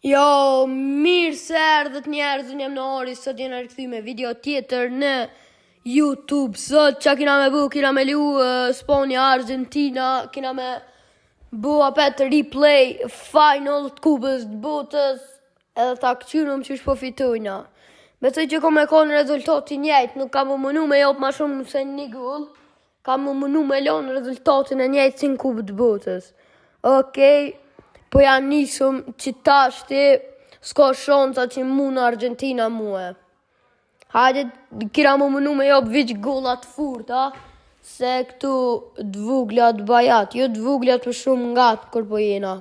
Jo, mirë se erdhët njerëz, unë jam në Ori, sot jena rikëthy me video tjetër në YouTube. Sot që kina me bu, kina me lu Sponja Argentina, kina me bu apet replay final të kubës të botës, edhe ta këqyrëm që shpo fitujna. Besoj që kom e konë rezultatin njejtë, nuk kam më mënu me jopë ma shumë se një gull, kam më mënu me lonë rezultatin e njejtë si në kubë të botës. Okej. Po janë nisëm që tashti s'ka shansa që mu në Argentina muë. Hajde, kira më mënu me jopë vich gollat furta, se këtu dvuglat bajat, jo dvuglat për shumë ngatë kër po jena.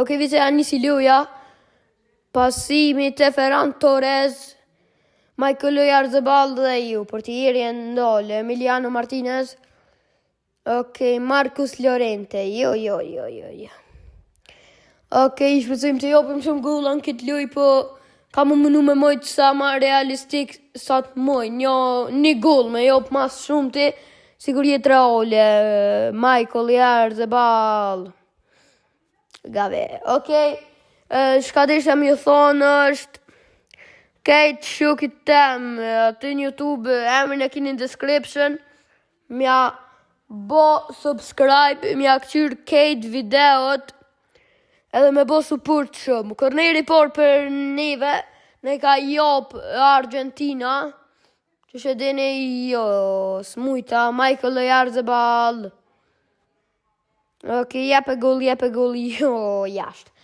Oke, vice janë nisi luja, pasimi të Ferran Torres, Michael Oyarzabal dhe ju, për të jeri e ndale, Emiliano Martinez, oke, Marcus Llorente, jo. Okej, shpesojmë të jopim shumë golla në këtë luj, po ka më mënu me mojtë sa ma realistik sa të moj. Një goll me jopë mas shumë ti, sigur jetë Raule, Michael Oyarzabal. Gave, okej. Shka desha mi thonë është, kejtë shukit tem, aty në YouTube, emrin e kini në description, mja bo subscribe, mja këqyr kejtë videot, edhe me bo support shumë. Kërneri por për neve, ne ka jop Argentina, që shë dine jo, smujta, Michael Oyarzabal. Ok, jepe gol, jo, jashtë.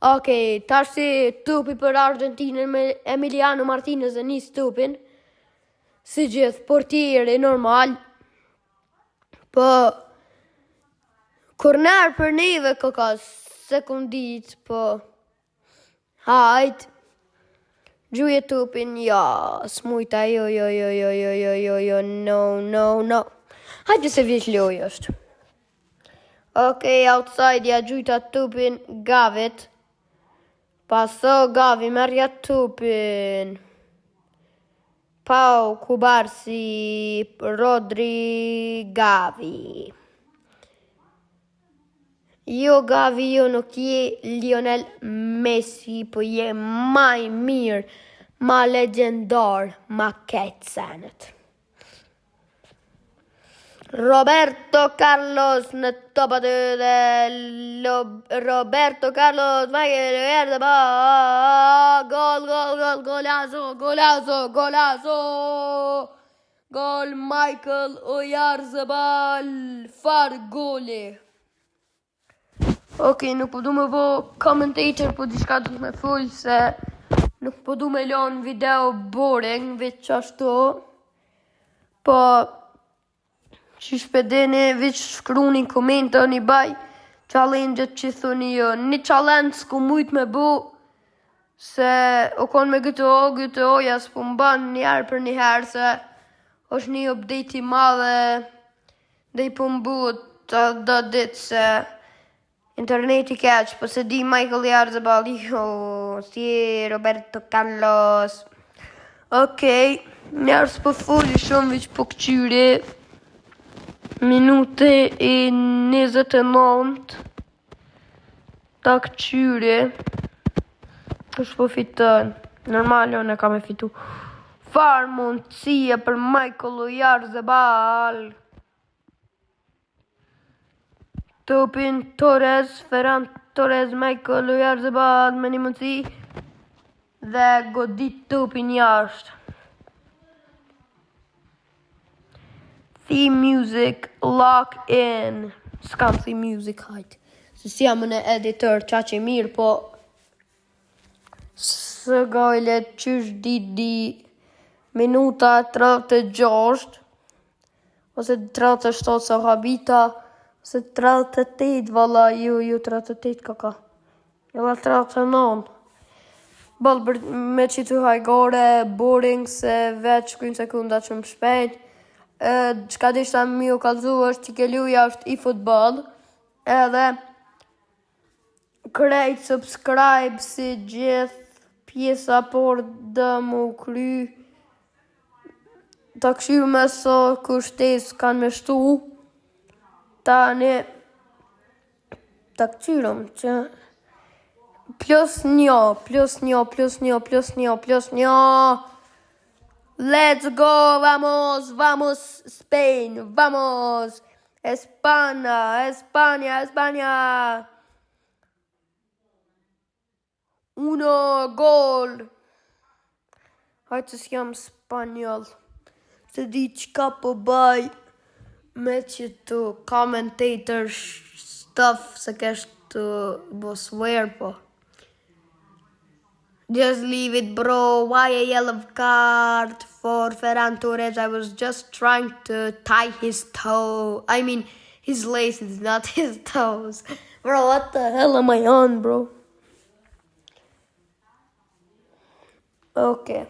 Ok, tash si tupi për Argentinën me Emiliano Martinez e një stupin, si gjithë portieri normal, po, kërner për neve këkas, sekundit, po, hajt, gjuje tupin, ja, smujta, jo, no. Hajtë se vjeq loj është. Okej, outside, ja gjujta tupin, Gavit, paso Gavi, merja tupin, Pau, Kubarsi, Rodri, Gavi. Jo Gavi, jo nuk je Lionel Messi, po je ma i mirë, ma legendar, ma ketë senet. Roberto Carlos në topa të dhe Roberto Carlos, Michael Oyarzabal, golazo, gol Michael Oyarzabal, far goli. Ok, nuk po du me bo commentator, po diçka du me full, se nuk po du me lonë video boring, veç ashtu, po që shpedeni, veç shkruni komenta, një baj challenge-et që thoni jo, një challenge s'ku mujt me bo, se o kon me GTO, ja s'po mban njerë për njëherë, se është një update i madhe, dhe i po mbu të do ditë se interneti keq, po se di Michael Oyarzabal, jo, si Roberto Carlos. Okej, njerës po foli shumë, veç po këqyri, minute e 29, ta këqyri, është po fitën, normal jo ne ka me fitu. Far mundësia për Michael Oyarzabal. Tupin Torres, Ferran Torres, Michael Oyarzabal me një mundësi dhe godit tupin jashtë. Theme music, lock in. S'kam theme music hajt. Se si jam në editor qa që mirë, po së gajlet qysh di minuta 36 ose 37 sa habita, se 38 valla, ju 38 kaka. Jella 39. Ballë me qitu hajgore, boring, se veç shkujnë sekunda që më shpejt. Qka dishta mi u kalzu është që ke luja është i futbol, edhe krejt subscribe si gjithë pjesa por dhe mu kry, ta këshirë me so kushtes kanë me shtu, tani ta këqyrëm që +1. Let's go, vamos, Spain, vamos. España. 1 gol. Hajtë të s'jam spanjol. Se di qka po baj me që të commentator stuff se kesh të bo swear po. Just leave it, bro. Why a yellow card for Ferran Torres? I was just trying to tie his toe. I mean, his laces, not his toes. Bro, what the hell am I on, bro? Okay.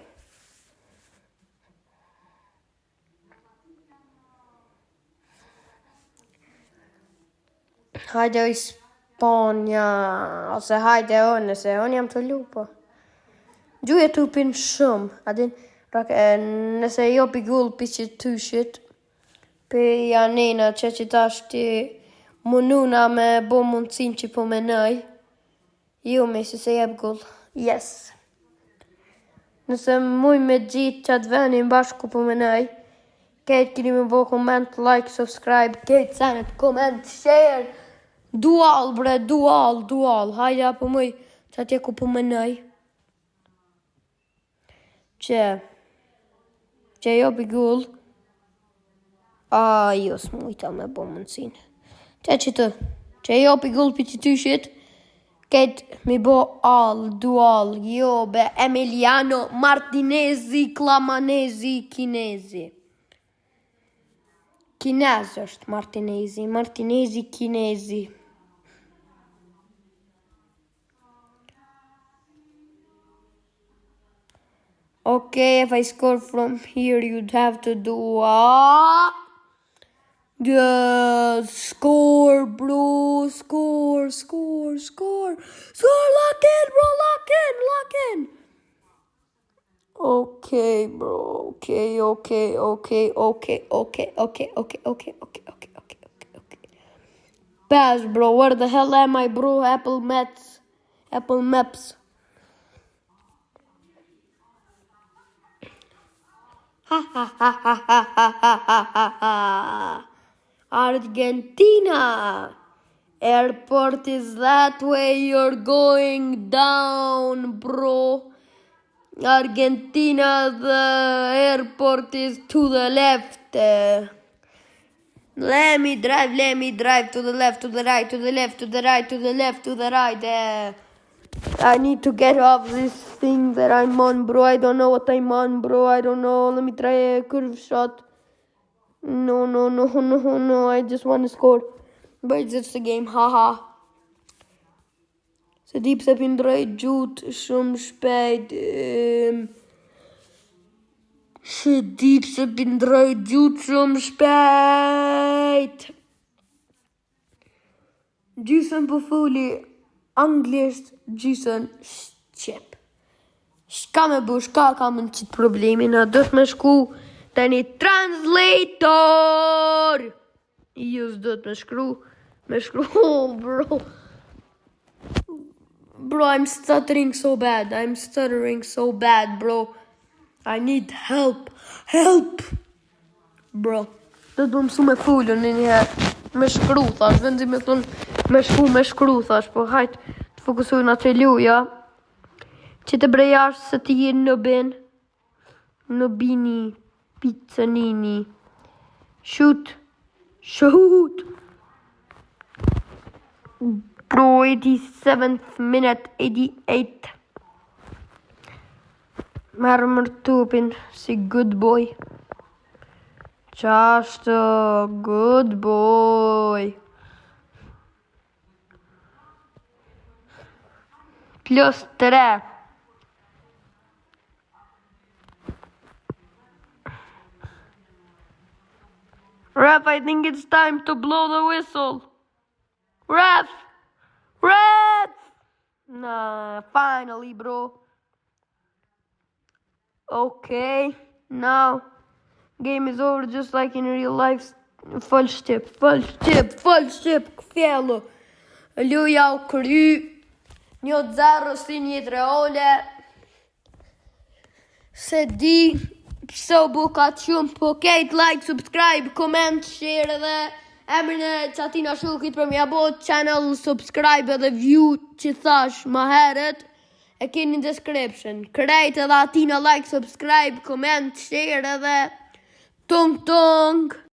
Hajde o Spanja, ose hajde o nëse unë jam të lupa. Gjuje të upin shumë, adin, nëse jo pigull pi që të shit, pe janina që tash ti mununa me bo mundësin që po menaj, ju me si se jeb gull, yes. Nëse muj me gjitë që atë venin bashku po menaj, kejtë kini me bo comment, like, subscribe, kejtë senet, comment, share, dual, bre, dual, hajde apo muj që atje ku po menaj. Që jo pigull, jo s'mujta me bo mundësin. Që jo pigull për që ty shit, këtë mi bo dual, jo be Emiliano Martinezi, Clamanezi, Kinezi. Kinez është Martinezi, Kinezi. Okay, if I score from here, you'd have to do score, bro, score. Lock in. Okay, bro. Okay. Pass, bro. Where the hell am I, bro? Apple Maps. Argentina. Airport is that way. You're going down, bro. Argentina, the airport is to the left. Let me drive to the left, to the right. I need to get off this thing that I'm on, bro. I don't know what I'm on, bro. I don't know. Let me try a curve shot. No. I just want to score. But it's just a game, haha. Se di pse pindroj gjut shumë shpejt. Gjysën po foli anglisht, gjysën shqip. Shka me bu, shka ka më në qitë problemin, a do të me shku të një translator. Ju s'do të me shkru, bro. Bro, I'm stuttering so bad, bro. I need help. Bro, do të më mësu me fullu në njëherë. Me shkru, thash, vendi me thonë me shkru, thash, po hajt të fokusuj në të luja. Që të brejash se të jenë në bini, pizzanini. Shoot. Bro, 87th minute, 88. Merë mërtupin si good boy. Qashtë, good boy. +3. Ref, I think it's time to blow the whistle. Ref! Nah, finally, bro. Okay, now game is over just like in real life. Full ship. Këfjellu. Luja u kry. 1-0 si një treole. Se di pse u buka shumë, po kejt like, subscribe, comment, share edhe emrin e Qatina Shulkit për mja bot channel, subscribe edhe view që thash ma heret e keni në description. Krejt edhe atina like, subscribe, comment, share edhe tung tung.